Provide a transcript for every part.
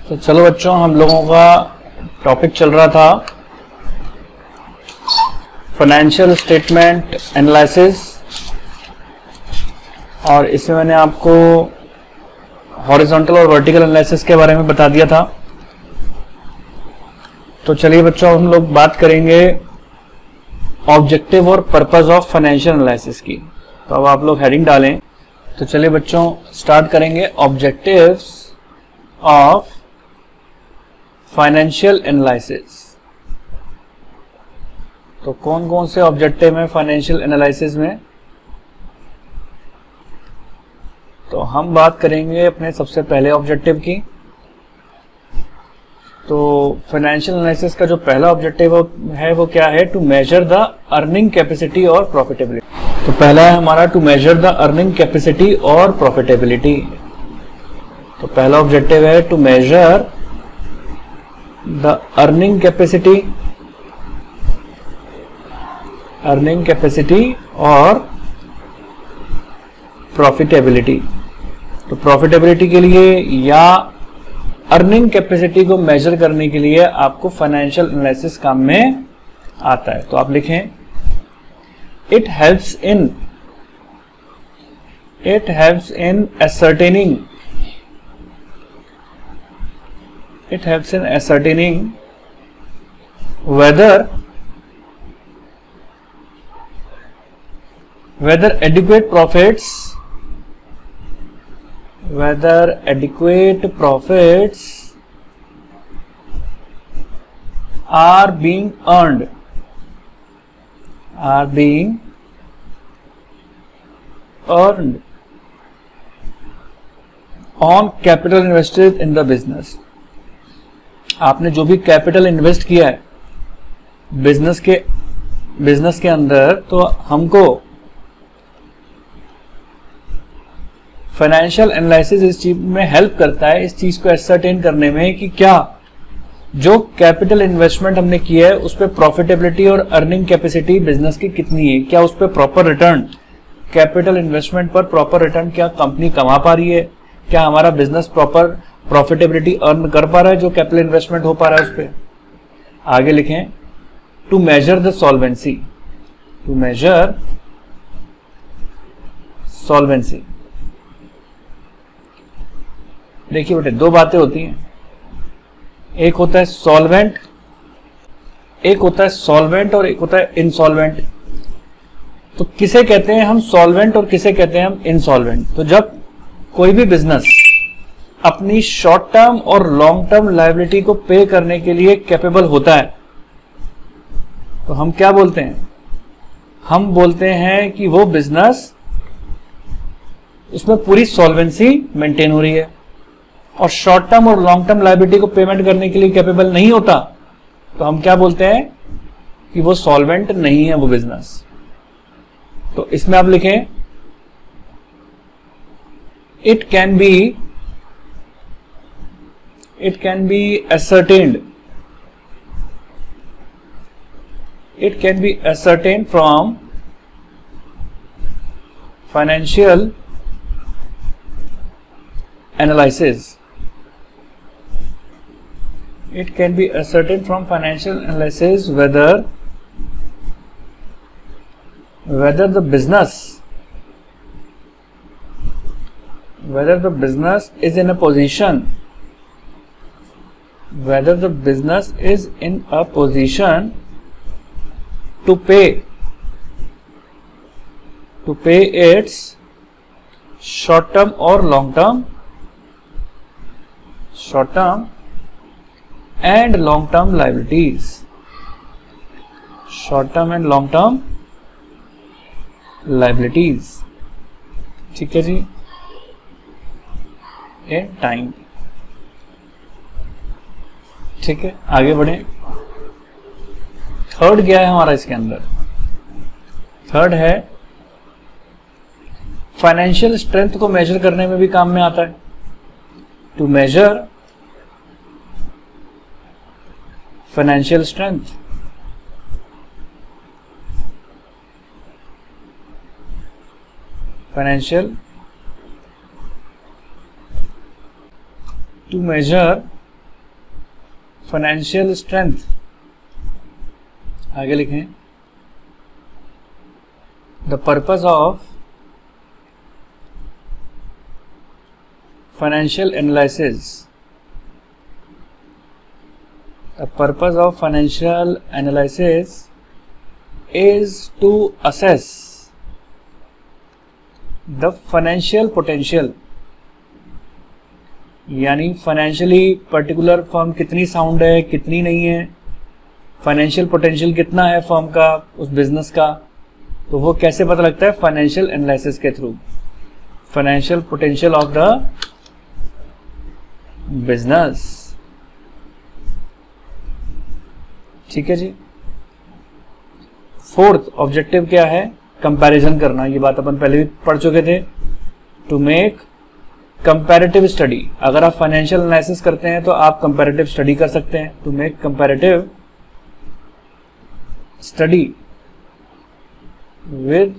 तो चलो बच्चों, हम लोगों का टॉपिक चल रहा था फाइनेंशियल स्टेटमेंट एनालिसिस, और इसमें मैंने आपको हॉरिजॉन्टल और वर्टिकल एनालिसिस के बारे में बता दिया था। तो चलिए बच्चों, हम लोग बात करेंगे ऑब्जेक्टिव और पर्पस ऑफ फाइनेंशियल एनालिसिस की। तो अब आप लोग हेडिंग डालें। तो चलिए बच्चों, स्टार्ट करेंगे ऑब्जेक्टिव्स ऑफ फाइनेंशियल एनालिसिस। तो कौन कौन से ऑब्जेक्टिव हैं फाइनेंशियल एनालिसिस में? तो हम बात करेंगे अपने सबसे पहले ऑब्जेक्टिव की। तो फाइनेंशियल एनालिसिस का जो पहला ऑब्जेक्टिव है वो क्या है? To measure the earning capacity और प्रॉफिटेबिलिटी। तो पहला है हमारा to measure the earning capacity और प्रॉफिटेबिलिटी। तो पहला ऑब्जेक्टिव है to measure the earning capacity और प्रॉफिटेबिलिटी। तो प्रॉफिटेबिलिटी के लिए या अर्निंग कैपेसिटी को मेजर करने के लिए आपको फाइनेंशियल एनालिसिस काम में आता है। तो आप लिखें it helps in ascertaining whether adequate profits are being earned on capital invested in the business। आपने जो भी कैपिटल इन्वेस्ट किया है बिजनेस के अंदर, तो हमको फाइनेंशियल एनालिसिस इस चीज में हेल्प करता है, इस चीज को एसर्टेन करने में कि क्या जो कैपिटल इन्वेस्टमेंट हमने किया है उस पर प्रॉफिटेबिलिटी और अर्निंग कैपेसिटी बिजनेस की कितनी है, क्या उस पर प्रॉपर रिटर्न, कैपिटल इन्वेस्टमेंट पर प्रॉपर रिटर्न क्या कंपनी कमा पा रही है, क्या हमारा बिजनेस प्रॉपर प्रॉफिटेबिलिटी अर्न कर पा रहा है जो कैपिटल इन्वेस्टमेंट हो पा रहा है उस पर। आगे लिखें टू मेजर द सॉल्वेंसी। देखिए बेटे, दो बातें होती हैं, एक होता है सॉल्वेंट और एक होता है इंसॉल्वेंट। तो किसे कहते हैं हम सॉल्वेंट और किसे कहते हैं हम इंसॉल्वेंट? तो जब कोई भी बिजनेस अपनी शॉर्ट टर्म और लॉन्ग टर्म लायबिलिटी को पे करने के लिए कैपेबल होता है, तो हम क्या बोलते हैं? हम बोलते हैं कि वो बिजनेस, उसमें पूरी सॉल्वेंसी मेंटेन हो रही है। और शॉर्ट टर्म और लॉन्ग टर्म लायबिलिटी को पेमेंट करने के लिए कैपेबल नहीं होता, तो हम क्या बोलते हैं कि वो सॉल्वेंट नहीं है वो बिजनेस। तो इसमें आप लिखें it can be ascertained from financial analysis. It can be ascertained from financial analysis whether the business is in a position to pay its short term or long term and long term liabilities। ठीक है जी, in time. ठीक है, आगे बढ़े। Third क्या है हमारा इसके अंदर? थर्ड है फाइनेंशियल स्ट्रेंथ को मेजर करने में भी काम में आता है। To measure financial strength, to measure financial strength, आगे लिखें the purpose of financial analysis, the purpose of financial analysis is to assess the financial potential, यानी फाइनेंशियली पर्टिकुलर फर्म कितनी साउंड है, कितनी नहीं है, फाइनेंशियल पोटेंशियल कितना है फर्म का, उस बिजनेस का, तो वो कैसे पता लगता है? फाइनेंशियल एनालिसिस के through. Financial potential of the business, ठीक है जी। फोर्थ ऑब्जेक्टिव क्या है? कंपैरिजन करना, ये बात अपन पहले भी पढ़ चुके थे। टू मेक कंपैरेटिव स्टडी, अगर आप फाइनेंशियल एनालिसिस करते हैं तो आप कंपैरेटिव स्टडी कर सकते हैं। To make comparative study with,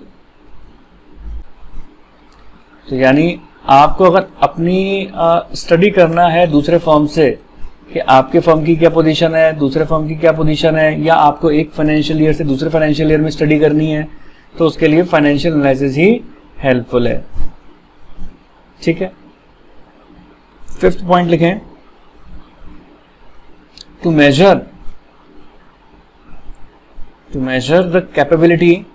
तो यानी आपको अगर अपनी स्टडी करना है दूसरे फर्म से कि आपके फर्म की क्या पोजीशन है, दूसरे फर्म की क्या पोजीशन है, या आपको एक फाइनेंशियल ईयर से दूसरे फाइनेंशियल ईयर में स्टडी करनी है, तो उसके लिए फाइनेंशियल एनालिसिस ही हेल्पफुल है, ठीक है। फिफ्थ पॉइंट लिखें to measure the capability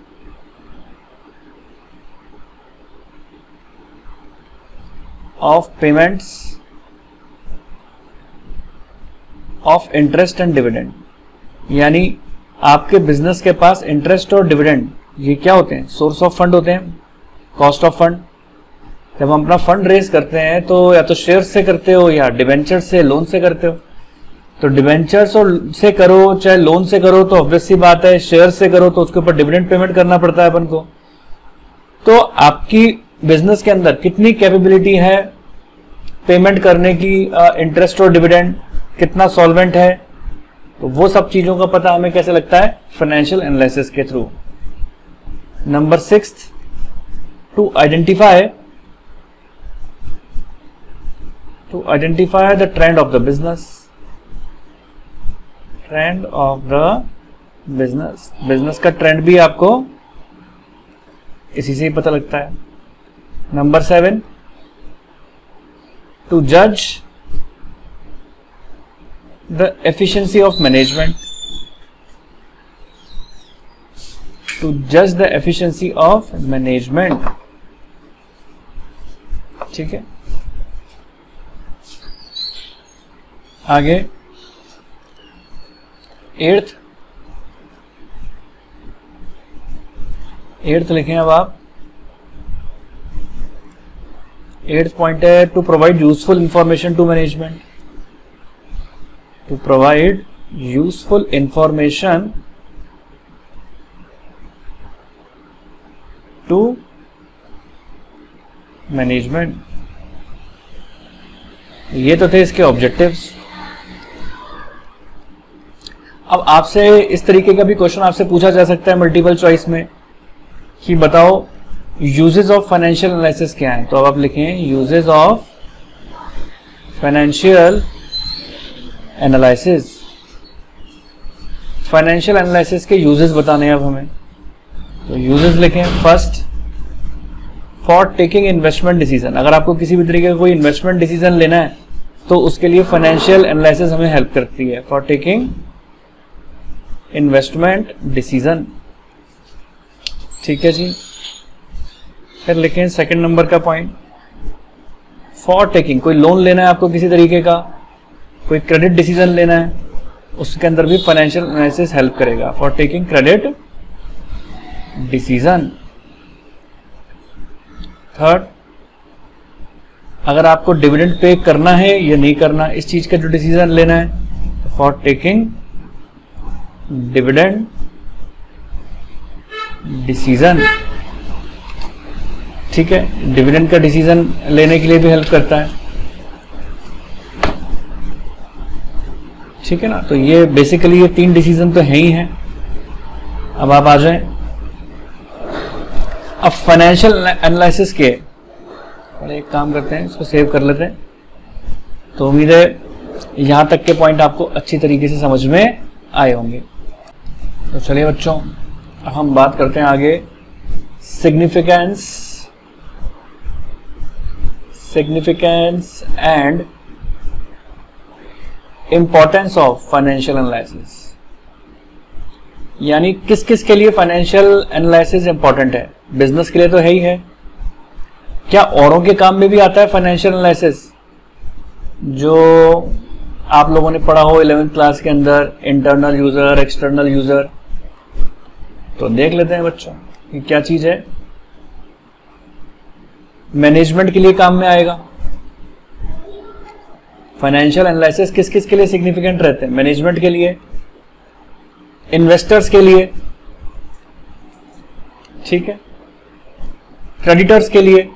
of payments of interest and dividend, यानी आपके बिजनेस के पास इंटरेस्ट और डिविडेंड ये क्या होते हैं? सोर्स ऑफ फंड होते हैं, कॉस्ट ऑफ फंड। जब हम अपना फंड रेज करते हैं तो या तो शेयर से करते हो या डिवेंचर से, लोन से करते हो। तो डिवेंचर्स से करो चाहे लोन से करो तो ऑब्वियस सी बात है, शेयर से करो तो उसके ऊपर डिविडेंड पेमेंट करना पड़ता है अपन को। तो आपकी बिजनेस के अंदर कितनी कैपेबिलिटी है पेमेंट करने की, इंटरेस्ट और डिविडेंड कितना सॉल्वेंट है, तो वो सब चीजों का पता हमें कैसे लगता है? फाइनेंशियल एनालिसिस के through. Number 6, to identify the trend of the business, trend of the business का ट्रेंड भी आपको इसी से ही पता लगता है। नंबर 7, टू जज the efficiency of management, to judge the efficiency of management, ठीक है। आगे 8th लिखें अब आप। 8th पॉइंट है to provide useful information to management, to provide useful information to management। ये तो थे इसके ऑब्जेक्टिव्स। अब आपसे इस तरीके का भी क्वेश्चन आपसे पूछा जा सकता है मल्टीपल चॉइस में कि बताओ यूजेस ऑफ फाइनेंशियल एनालिसिस क्या है। तो अब आप लिखें uses of financial analysis. Financial analysis के यूजेस बताने हैं अब हमें, तो यूजेस लिखें। First, for taking investment decision, अगर आपको किसी भी तरीके का कोई इन्वेस्टमेंट डिसीजन लेना है तो उसके लिए फाइनेंशियल एनालिसिस हमें हेल्प करती है। फॉर टेकिंग इन्वेस्टमेंट डिसीजन, ठीक है जी। फिर लिखें सेकंड नंबर का पॉइंट, फॉर टेकिंग, कोई लोन लेना है आपको किसी तरीके का, कोई क्रेडिट डिसीजन लेना है, उसके अंदर भी फाइनेंशियल एनालिसिस हेल्प करेगा। For taking credit decision. Third, अगर आपको डिविडेंड पे करना है या नहीं करना, इस चीज का जो डिसीजन लेना है, फॉर टेकिंग डिविडेंड डिसीजन, ठीक है। डिविडेंड का डिसीजन लेने के लिए भी हेल्प करता है, ठीक है ना। तो ये बेसिकली ये 3 डिसीजन तो है ही हैं। अब आप आ जाएं, अब फाइनेंशियल एनालिसिस के, और एक काम करते हैं इसको सेव कर लेते हैं। तो उम्मीद है यहां तक के पॉइंट आपको अच्छी तरीके से समझ में आए होंगे। तो चलिए बच्चों, अब हम बात करते हैं आगे significance and importance of financial analysis. यानी किस किस के लिए फाइनेंशियल एनालिसिस इंपॉर्टेंट है। बिजनेस के लिए तो है ही है, क्या औरों के काम में भी आता है फाइनेंशियल एनालिसिस? जो आप लोगों ने पढ़ा हो 11th क्लास के अंदर, इंटरनल यूजर, एक्सटर्नल यूजर, तो देख लेते हैं बच्चों कि क्या चीज है। मैनेजमेंट के लिए काम में आएगा। फाइनेंशियल एनालिसिस किस किस के लिए सिग्निफिकेंट रहते हैं? मैनेजमेंट के लिए, इन्वेस्टर्स के लिए, ठीक है, क्रेडिटर्स के लिए,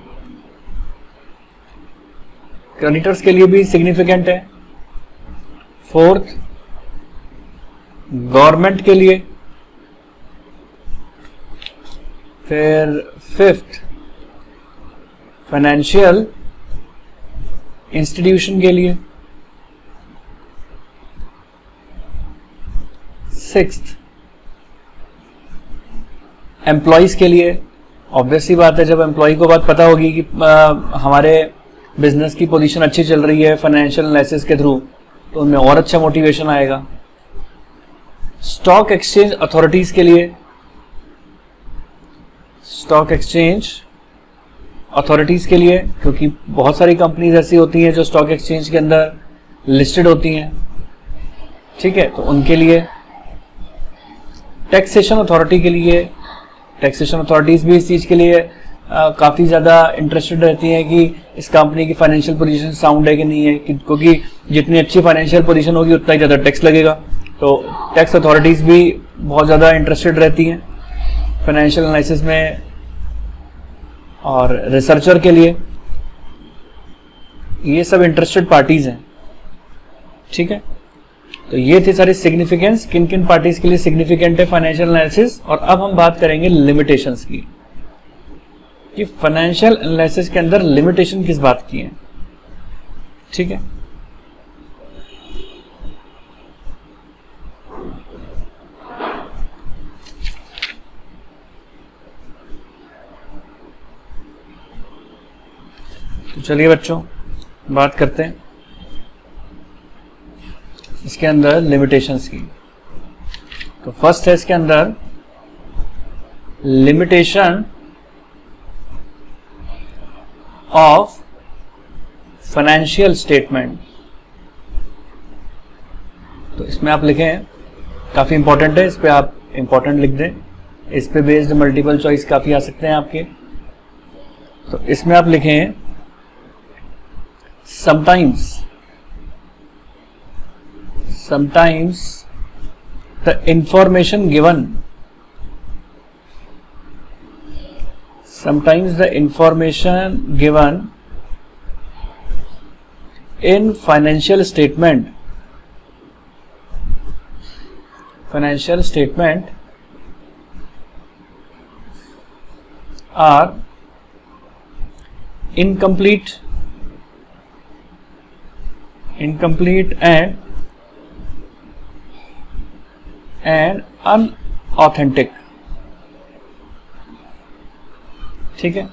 क्रेडिटर्स के लिए भी सिग्निफिकेंट है। फोर्थ, गवर्नमेंट के लिए। फिर फिफ्थ, फाइनेंशियल इंस्टीट्यूशन के लिए। सिक्स्थ, एम्प्लॉयज के लिए। ऑब्वियसली बात है, जब एम्प्लॉय को बात पता होगी कि हमारे बिजनेस की पोजीशन अच्छी चल रही है फाइनेंशियल एनालिसिस के थ्रू, तो उनमें और अच्छा मोटिवेशन आएगा। स्टॉक एक्सचेंज अथॉरिटीज के लिए, स्टॉक एक्सचेंज अथॉरिटीज के लिए, क्योंकि बहुत सारी कंपनीज ऐसी होती हैं जो स्टॉक एक्सचेंज के अंदर लिस्टेड होती हैं, ठीक है, तो उनके लिए। टैक्सेशन अथॉरिटी के लिए, टैक्सेशन अथॉरिटीज भी इस चीज के लिए काफी ज्यादा इंटरेस्टेड रहती हैं कि इस कंपनी की फाइनेंशियल पोजीशन साउंड है कि नहीं है, क्योंकि जितनी अच्छी फाइनेंशियल पोजीशन होगी उतना ही ज्यादा टैक्स लगेगा। तो टैक्स अथॉरिटीज भी बहुत ज्यादा इंटरेस्टेड रहती हैं फाइनेंशियल एनालिसिस में। और रिसर्चर के लिए, ये सब इंटरेस्टेड पार्टीज हैं, ठीक है। तो ये थे सारे सिग्निफिकेंस, किन किन पार्टीज के लिए सिग्निफिकेंट है फाइनेंशियल एनालिसिस। और अब हम बात करेंगे लिमिटेशंस की, कि फाइनेंशियल एनालिसिस के अंदर लिमिटेशन किस बात की है, ठीक है। तो चलिए बच्चों, बात करते हैं इसके अंदर लिमिटेशंस की। तो फर्स्ट है इसके अंदर लिमिटेशन ऑफ फाइनेंशियल स्टेटमेंट। तो इसमें आप लिखें, काफी इंपॉर्टेंट है, इस पे आप इंपॉर्टेंट लिख दें, इस पे बेस्ड मल्टीपल चॉइस काफी आ सकते हैं आपके। तो इसमें आप लिखें sometimes the information given in financial statement are incomplete and unauthentic, ठीक है।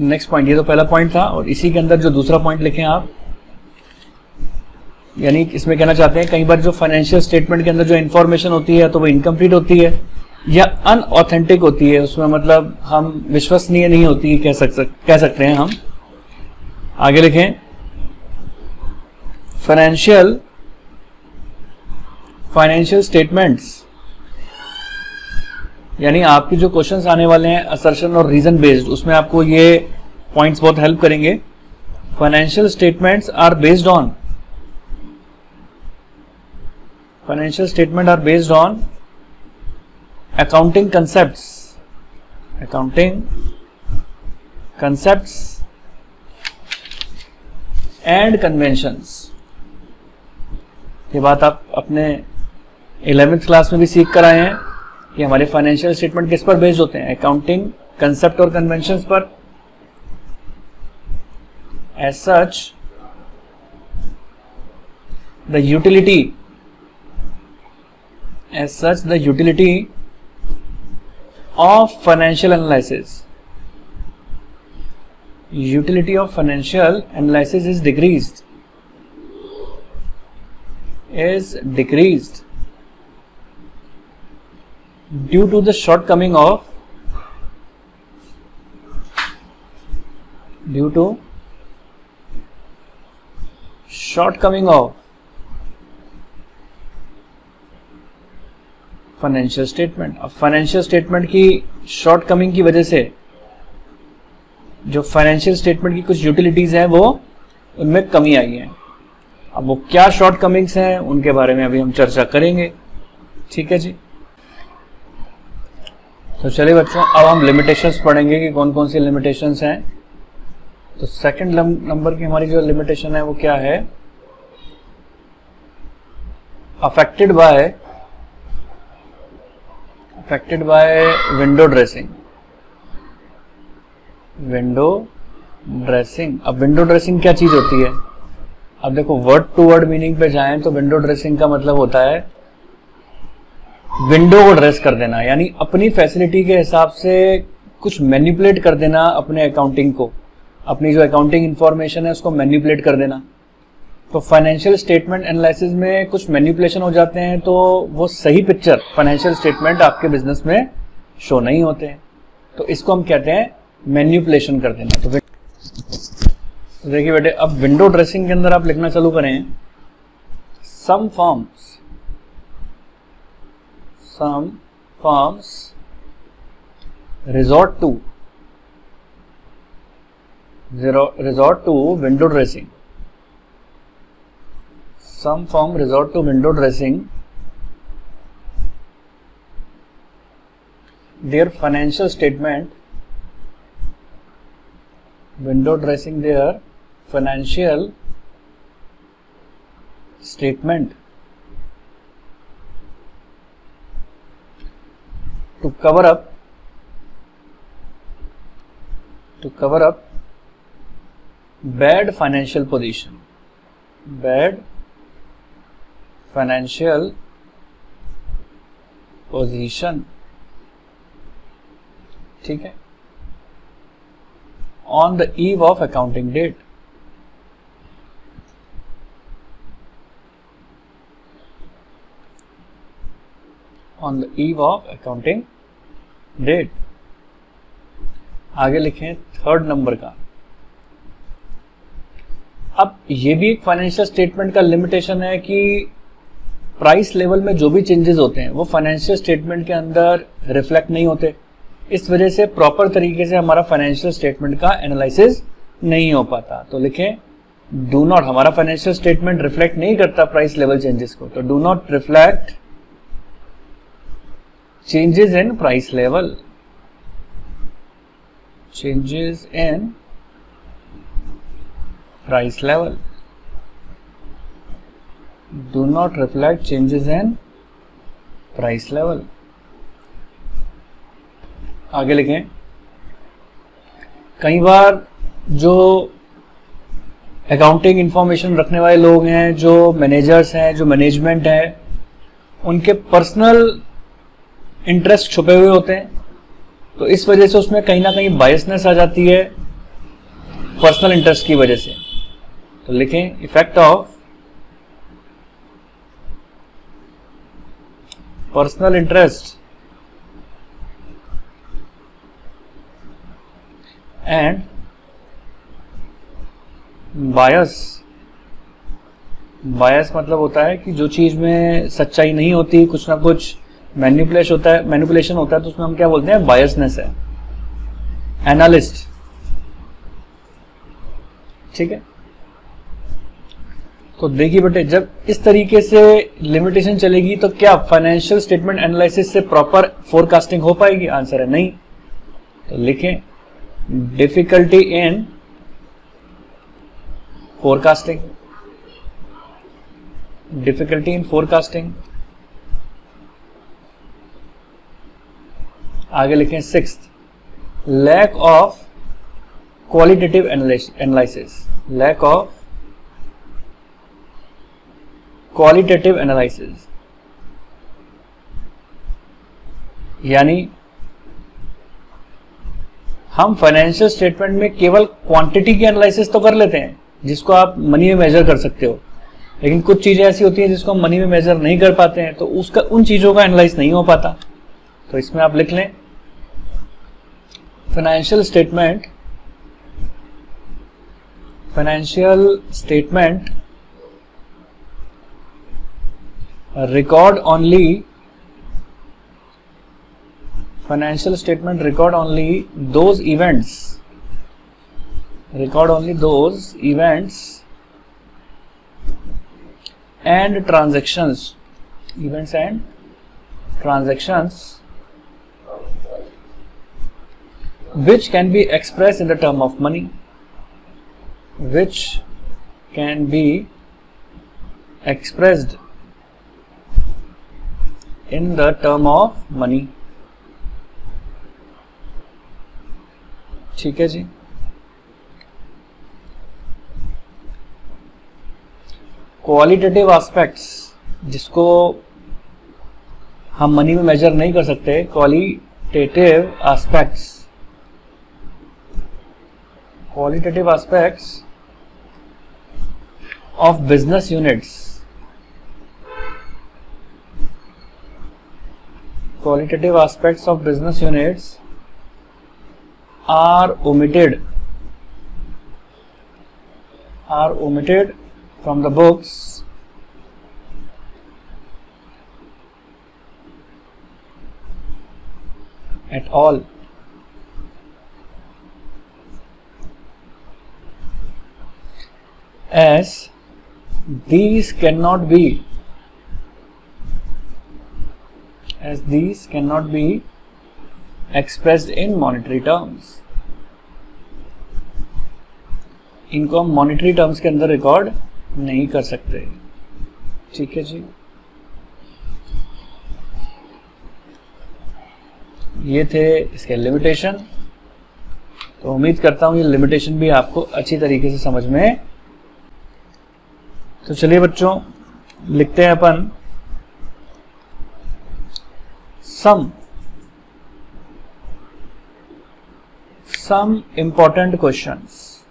नेक्स्ट पॉइंट, ये तो पहला पॉइंट था, और इसी के अंदर जो दूसरा पॉइंट लिखें आप, यानी इसमें कहना चाहते हैं कई बार जो फाइनेंशियल स्टेटमेंट के अंदर जो इंफॉर्मेशन होती है तो वो इनकम्प्लीट होती है या अनऑथेंटिक होती है, उसमें मतलब हम विश्वसनीय नहीं होती, कह सकते हैं हम। आगे लिखें फाइनेंशियल स्टेटमेंट्स, यानी आपकी जो क्वेश्चंस आने वाले हैं असर्शन और रीजन बेस्ड, उसमें आपको ये पॉइंट्स बहुत हेल्प करेंगे। Financial statement are based on accounting concepts and conventions। ये बात आप अपने 11th क्लास में भी सीख कर आए हैं कि हमारे फाइनेंशियल स्टेटमेंट किस पर बेस्ड होते हैं, अकाउंटिंग कंसेप्ट और कन्वेंशंस पर। As such the utility as such, the utility of financial analysis, utility of financial analysis is decreased due to the shortcoming of financial statement. अब फाइनेंशियल स्टेटमेंट की shortcoming की वजह से जो फाइनेंशियल स्टेटमेंट की कुछ यूटिलिटीज हैं वो उनमें कमी आई है। अब वो क्या शॉर्टकमिंग्स हैं उनके बारे में अभी हम चर्चा करेंगे, ठीक है जी। तो चलिए बच्चों, अब हम लिमिटेशंस पढ़ेंगे कि कौन कौन सी लिमिटेशंस हैं। तो सेकंड नंबर की हमारी जो लिमिटेशन है वो क्या है, affected by window dressing. Window dressing, अब विंडो ड्रेसिंग क्या चीज होती है? अब देखो, वर्ड टू वर्ड मीनिंग पे जाएं तो विंडो ड्रेसिंग का मतलब होता है विंडो को ड्रेस कर देना, यानी अपनी फैसिलिटी के हिसाब से कुछ मैनिपुलेट कर देना अपने अकाउंटिंग को, अपनी जो अकाउंटिंग इंफॉर्मेशन है उसको मैनिपुलेट कर देना। तो फाइनेंशियल स्टेटमेंट एनालिसिस में कुछ मैनिपुलेशन हो जाते हैं तो वो सही पिक्चर फाइनेंशियल स्टेटमेंट आपके बिजनेस में शो नहीं होते हैं, तो इसको हम कहते हैं मैनिपुलेशन कर देना। तो देखिए बेटे, अब विंडो ड्रेसिंग के अंदर आप लिखना चालू करें, some firms resort to window dressing. Some firm resort to window dressing their financial statement, window dressing their financial statement to cover up bad financial position, ठीक है, on the eve of accounting date. On the eve of accounting date. आगे लिखें third number का। अब ये भी एक financial statement का लिमिटेशन है कि प्राइस लेवल में जो भी चेंजेस होते हैं वो फाइनेंशियल स्टेटमेंट के अंदर रिफ्लेक्ट नहीं होते। इस वजह से प्रॉपर तरीके से हमारा फाइनेंशियल स्टेटमेंट का एनालिसिस नहीं हो पाता। तो लिखें, डू नॉट, हमारा फाइनेंशियल स्टेटमेंट रिफ्लेक्ट नहीं करता प्राइस लेवल चेंजेस को, तो do not reflect changes in price level, changes in price level, do not reflect changes in price level। आगे लिखें, कई बार जो अकाउंटिंग इंफॉर्मेशन रखने वाले लोग हैं, जो मैनेजर्स हैं, जो मैनेजमेंट है, उनके पर्सनल इंटरेस्ट छुपे हुए होते हैं, तो इस वजह से उसमें कहीं ना कहीं बायसनेस आ जाती है पर्सनल इंटरेस्ट की वजह से। तो लिखें, effect of personal interest and bias. Bias मतलब होता है कि जो चीज में सच्चाई नहीं होती, कुछ ना कुछ मैनिपुलेशन होता है, तो उसमें हम क्या बोलते हैं, बायसनेस है। एनालिस्ट, ठीक है। तो देखिए बेटे, जब इस तरीके से लिमिटेशन चलेगी तो क्या फाइनेंशियल स्टेटमेंट एनालिसिस से प्रॉपर फोरकास्टिंग हो पाएगी? आंसर है नहीं। तो लिखें, difficulty in forecasting, difficulty in forecasting. आगे लिखें, sixth, lack of qualitative analysis, lack of qualitative analysis, यानी हम फाइनेंशियल स्टेटमेंट में केवल क्वांटिटी की एनालिसिस तो कर लेते हैं जिसको आप मनी में मेजर कर सकते हो, लेकिन कुछ चीजें ऐसी होती हैं जिसको हम मनी में मेजर नहीं कर पाते हैं, तो उसका उन चीजों का एनालाइज नहीं हो पाता। तो इसमें आप लिख लें financial statement record only those events and transactions which can be expressed in the term of money, ठीक है जी। क्वालिटेटिव एस्पेक्ट्स जिसको हम मनी में मेजर नहीं कर सकते, qualitative aspects of business units, are omitted from the books at all, as these cannot be expressed in monetary terms, इनको हम मॉनेटरी टर्म्स के अंदर रिकॉर्ड नहीं कर सकते, ठीक है जी। ये थे इसके लिमिटेशन। तो उम्मीद करता हूं ये लिमिटेशन भी आपको अच्छी तरीके से समझ में। तो चलिए बच्चों लिखते हैं अपन some important questions,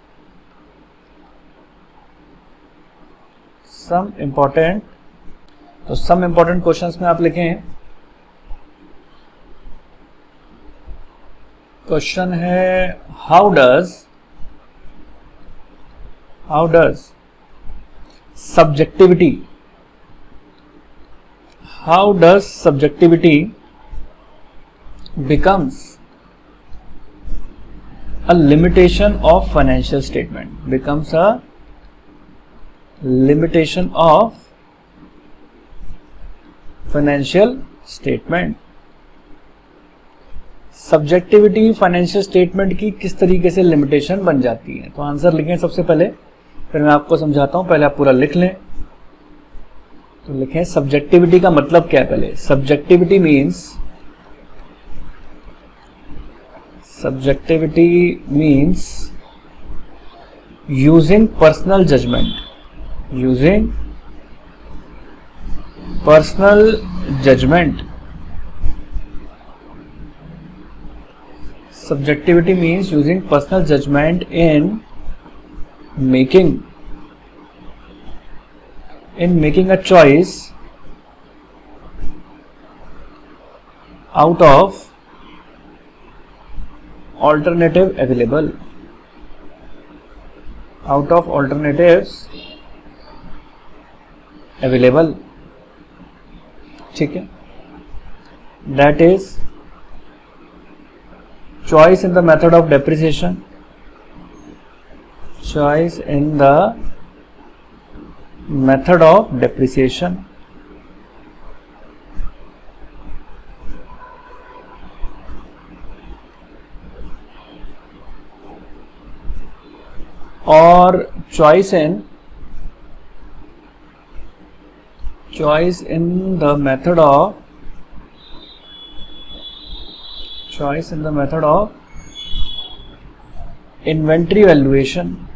some important questions में आप लिखें। क्वेश्चन है how does subjectivity becomes a limitation of financial statement, subjectivity financial statement की किस तरीके से लिमिटेशन बन जाती है। तो आंसर लिखें सबसे पहले, फिर मैं आपको समझाता हूं। पहले आप पूरा लिख लें। तो लिखें सब्जेक्टिविटी का मतलब क्या है। पहले subjectivity means using personal judgment, subjectivity means using personal judgment in making a choice out of alternatives available, ठीक है। That is choice in the method of depreciation, or choice in the method of inventory valuation,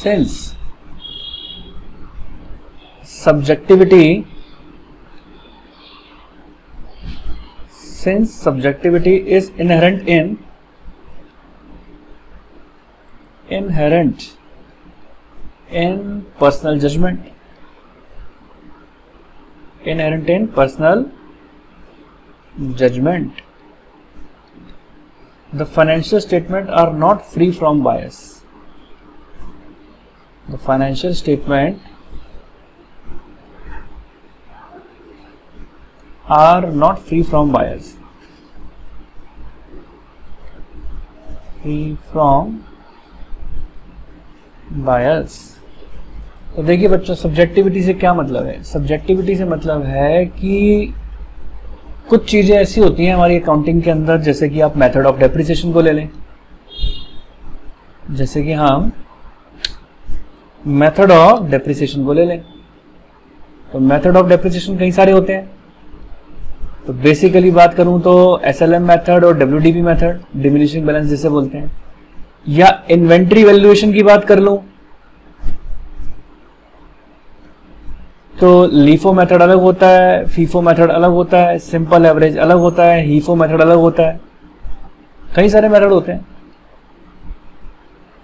since subjectivity is inherent in personal judgment, the financial statements are not free from bias. The financial statement are not free from bias. तो देखिए बच्चों, subjectivity से क्या मतलब है? Subjectivity से मतलब है कि कुछ चीजें ऐसी होती हैं हमारी अकाउंटिंग के अंदर, जैसे कि आप मेथड ऑफ डेप्रिसिएशन को ले लें। जैसे कि हम मेथड ऑफ डेप्रिसिएशन को ले लें, तो मेथड ऑफ डेप्रिसिएशन कई सारे होते हैं। तो बेसिकली बात करूं तो एसएलएम मेथड और डब्ल्यूडीबी मेथड, डिमिनिशिंग बैलेंस जिसे बोलते हैं, या इन्वेंट्री वैल्यूएशन की बात कर लूं तो लीफो मेथड अलग होता है, फीफो मेथड अलग होता है, सिंपल एवरेज अलग होता है, हीफो मेथड अलग होता है, कई सारे मेथड होते हैं।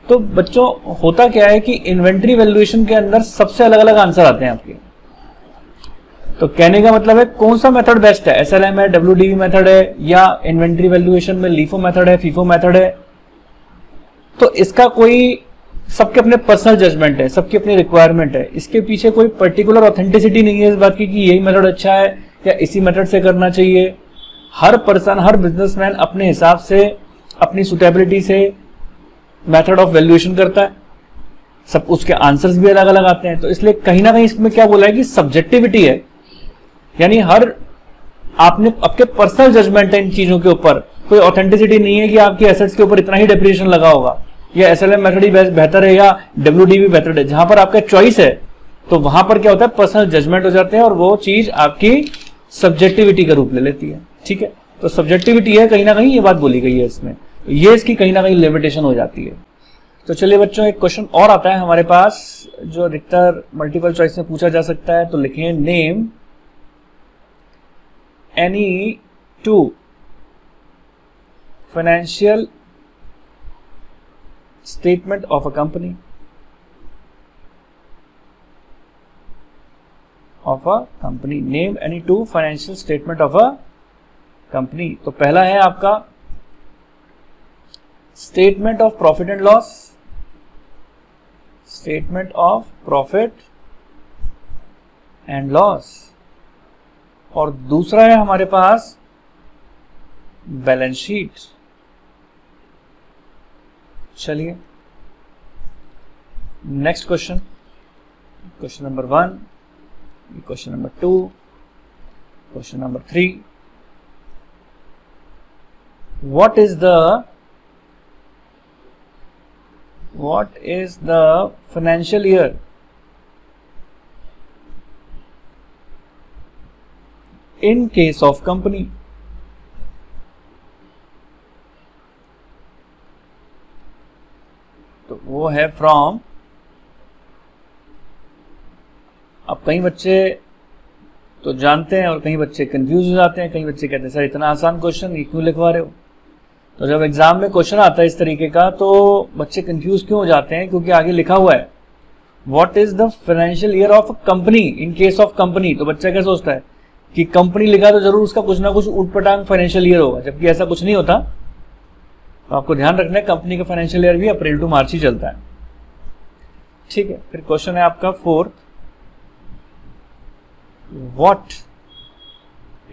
तो बच्चों होता क्या है कि इन्वेंट्री वैल्यूएशन के अंदर सबसे अलग अलग आंसर आते हैं आपके। तो कहने का मतलब है कौन सा मेथड बेस्ट है, एसएलएम है, डब्ल्यूडीबी मेथड है, या इन्वेंट्री वैल्यूएशन में लीफो मेथड है, फीफो मेथड है। तो इसका कोई, सबके अपने पर्सनल जजमेंट है, सबकी अपनी रिक्वायरमेंट है, इसके पीछे कोई पर्टिकुलर ऑथेंटिसिटी नहीं है इस बात की कि यही मेथड अच्छा है या इसी मेथड से करना चाहिए। हर पर्सन, हर बिजनेसमैन अपने हिसाब से, अपनी सुटेबिलिटी से मेथड ऑफ वैल्यूएशन करता है, सब उसके आंसर्स भी अलग अलग आते हैं। तो इसलिए कहीं ना कहीं इसमें क्या बोला है कि सब्जेक्टिविटी है, यानी हर आपने आपके पर्सनल जजमेंट है इन चीजों के ऊपर, कोई ऑथेंटिसिटी नहीं है कि आपके एसेट्स के ऊपर इतना ही डेप्रिसिएशन लगा होगा, या एसएलएम मेथड ही बेहतर है या डब्ल्यूडीबी मेथड है। जहां पर आपका चॉइस है तो वहां पर क्या होता है, पर्सनल जजमेंट हो जाते हैं और वो चीज आपकी सब्जेक्टिविटी का रूप ले लेती है। ठीक है, तो सब्जेक्टिविटी है, कहीं ना कहीं ये बात बोली गई है इसमें, ये इसकी कहीं ना कहीं लिमिटेशन हो जाती है। तो चलिए बच्चों, एक क्वेश्चन और आता है हमारे पास जो अधिकतर मल्टीपल चॉइस में पूछा जा सकता है। तो लिखें, name any two financial statement of a company, name any two financial statement of a company। तो पहला है आपका statement of profit and loss, और दूसरा है हमारे पास बैलेंस शीट। चलिए next question, question number 1, question number 2, question number 3। what is the financial year in case of company? तो वो है फ्रॉम, अब कई बच्चे तो जानते हैं और कई बच्चे कंफ्यूज हो जाते हैं, कई बच्चे कहते हैं सर इतना आसान क्वेश्चन ये क्यों लिखवा रहे हो। तो जब एग्जाम में क्वेश्चन आता है इस तरीके का तो बच्चे कंफ्यूज क्यों हो जाते हैं, क्योंकि आगे लिखा हुआ है what is the financial year of company in case of company. तो बच्चा क्या सोचता है कि कंपनी लिखा तो जरूर उसका कुछ ना कुछ उटपटांग फाइनेंशियल ईयर होगा, जबकि ऐसा कुछ नहीं होता। तो आपको ध्यान रखना है कंपनी का फाइनेंशियल ईयर भी अप्रैल टू मार्च ही चलता है। ठीक है, फिर क्वेश्चन है आपका 4th, what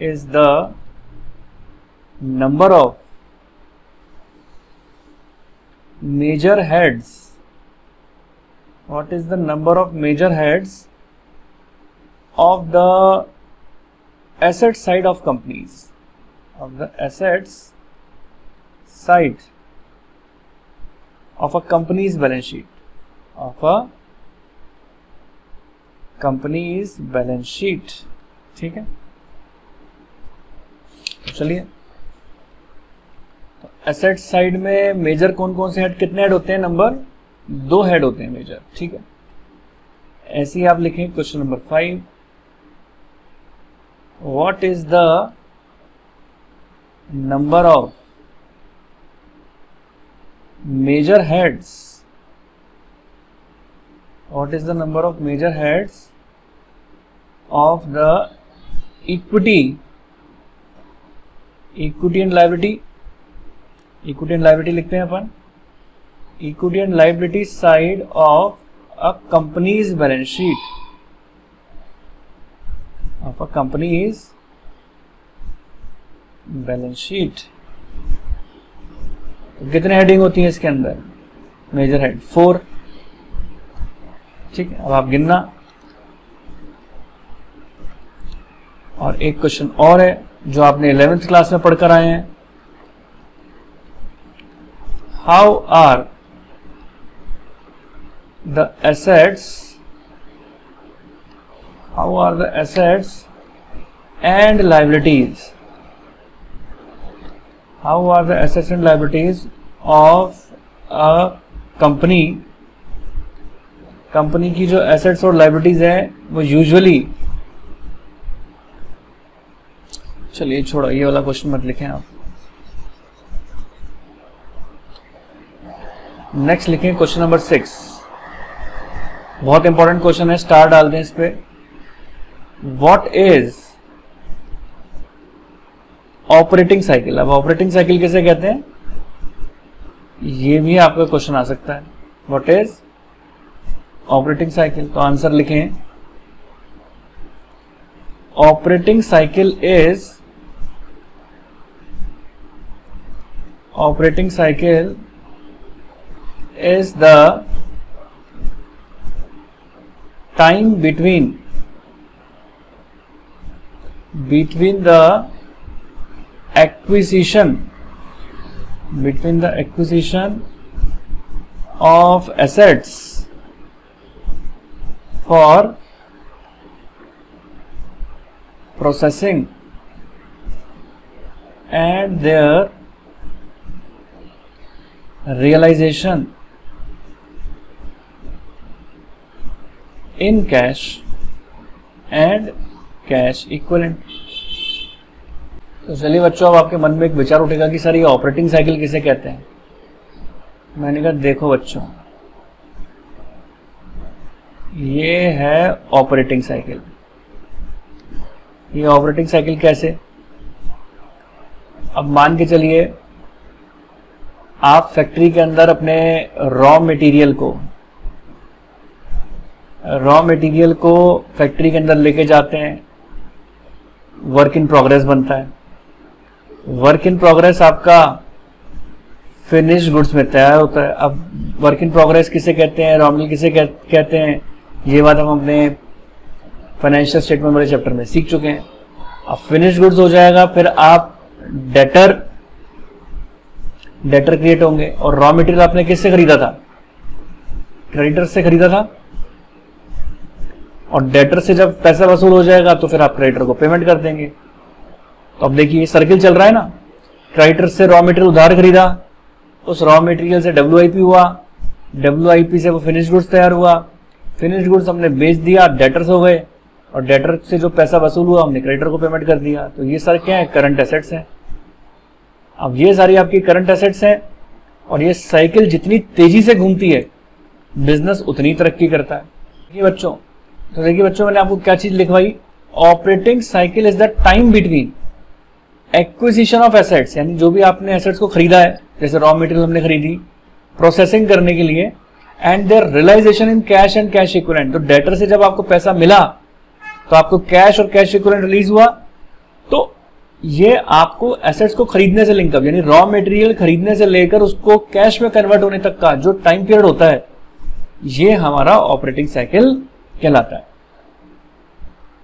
is the number of major heads, what is the number of major heads of the asset side of companies, of the assets side of a company's balance sheet, of a company's balance sheet। ठीक है, चलिए तो asset side में major कौन कौन से head, कितने head होते हैं, नंबर दो हेड होते हैं मेजर, ठीक है। ऐसे ही आप लिखें question number 5, what is the number of major heads, what is the number of major heads of the equity and liability, equity and liability लिखते हैं अपन, equity and liability side of a company's balance sheet, of a company's balance sheet. तो कितने heading होती हैं इसके अंदर, major head 4, ठीक है। अब आप गिनना। और एक क्वेश्चन और है जो आपने 11th क्लास में पढ़कर आए हैं, how are the assets and liabilities, how are the assets and liabilities of a company की जो एसेट्स और लायबिलिटीज हैं वो यूजुअली, चलिए छोड़ो ये वाला क्वेश्चन मत लिखें आप, नेक्स्ट लिखें क्वेश्चन नंबर 6, बहुत इंपॉर्टेंट क्वेश्चन है, स्टार डाल दें इस पे। व्हाट इज ऑपरेटिंग साइकिल, अब ऑपरेटिंग साइकिल किसे कहते हैं, ये भी आपका क्वेश्चन आ सकता है, व्हाट इज ऑपरेटिंग साइकिल। तो आंसर लिखें, operating cycle is the time between the acquisition of assets for processing and their realization in cash and cash equivalent। तो चलिए बच्चों, अब आपके मन में एक विचार उठेगा कि सर ये ऑपरेटिंग साइकिल किसे कहते हैं। मैंने कहा देखो बच्चों, ये है ऑपरेटिंग साइकिल। ये ऑपरेटिंग साइकिल कैसे, अब मान के चलिए आप फैक्ट्री के अंदर अपने रॉ मटेरियल को फैक्ट्री के अंदर लेके जाते हैं, वर्क इन प्रोग्रेस बनता है। वर्क इन प्रोग्रेस आपका फिनिश गुड्स में तैयार होता है। अब वर्क इन प्रोग्रेस किसे कहते हैं, रॉ मटेरियल किसे कहते हैं, ये बात हम अपने फाइनेंशियल स्टेटमेंट वाले चैप्टर में सीख चुके हैं। अब फिनिश गुड्स हो जाएगा, फिर आप डेटर क्रिएट होंगे। और रॉ मटेरियल आपने किससे खरीदा था, क्रेडिटर से खरीदा था। और डेटर से जब पैसा वसूल हो जाएगा तो फिर आप क्रेडिटर को पेमेंट कर देंगे। तो अब देखिए सर्किल चल रहा है ना, क्रेडिटर से रॉ मटेरियल उधार खरीदा, उस रॉ मटेरियल से WIP हुआ, WIP से वो फिनिश गुड्स तैयार हुआ, फिनिश गुड्स हमने बेच दिया, डेटर्स हो गए, और डेटर से जो पैसा वसूल हुआ हमने क्रेडिटर को पेमेंट कर दिया। तो ये सारे क्या है, करंट एसेट्स हैं। अब ये सारी आपकी करंट एसेट्स हैं, और ये साइकिल जितनी तेजी से घूमती है बिजनेस उतनी तरक्की करता है। देखिए बच्चों, मैंने आपको क्या चीज लिखवाई, operating cycle is the time between acquisition of assets, यानी जो भी आपने एसेट्स को खरीदा है, जैसे रॉ मटेरियल हमने खरीदी प्रोसेसिंग करने के लिए, and their realization in cash and cash equivalent. तो डेटर से जब आपको पैसा मिला तो आपको कैश और कैश इक्विवेलेंट रिलीज हुआ, तो ये आपको एसेट्स को खरीदने से लिंकअप, यानी रॉ मटेरियल खरीदने से लेकर उसको कैश में कन्वर्ट होने तक का जो टाइम पीरियड होता है, ये हमारा ऑपरेटिंग साइकिल कहलाता है।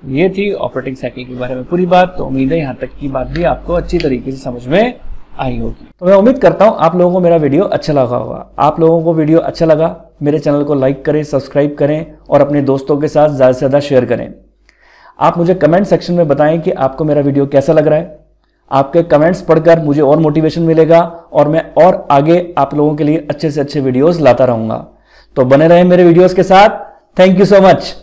ये थी ऑपरेटिंग साइकिल के बारे में पूरी बात। तो उम्मीद है यहाँ तक की बात भी आपको अच्छी तरीके से समझ में आई होगी। तो मैं उम्मीद करता हूँ आप लोगों को मेरा वीडियो अच्छा लगा होगा। आप लोगों को वीडियो अच्छा लगा, मेरे चैनल को लाइक करें, सब्सक्राइब करें और अपने दोस्तों के साथ ज़्यादा से ज़्यादा शेयर करें। आप मुझे कमेंट सेक्शन में बताएं कि आपको मेरा वीडियो कैसा लग रहा है। आपके कमेंट्स पढ़कर मुझे और मोटिवेशन मिलेगा और मैं और आगे आप लोगों के लिए अच्छे से अच्छे वीडियोस लाता रहूँगा। तो बने रहे मेरे वीडियोस के साथ। Thank you so much.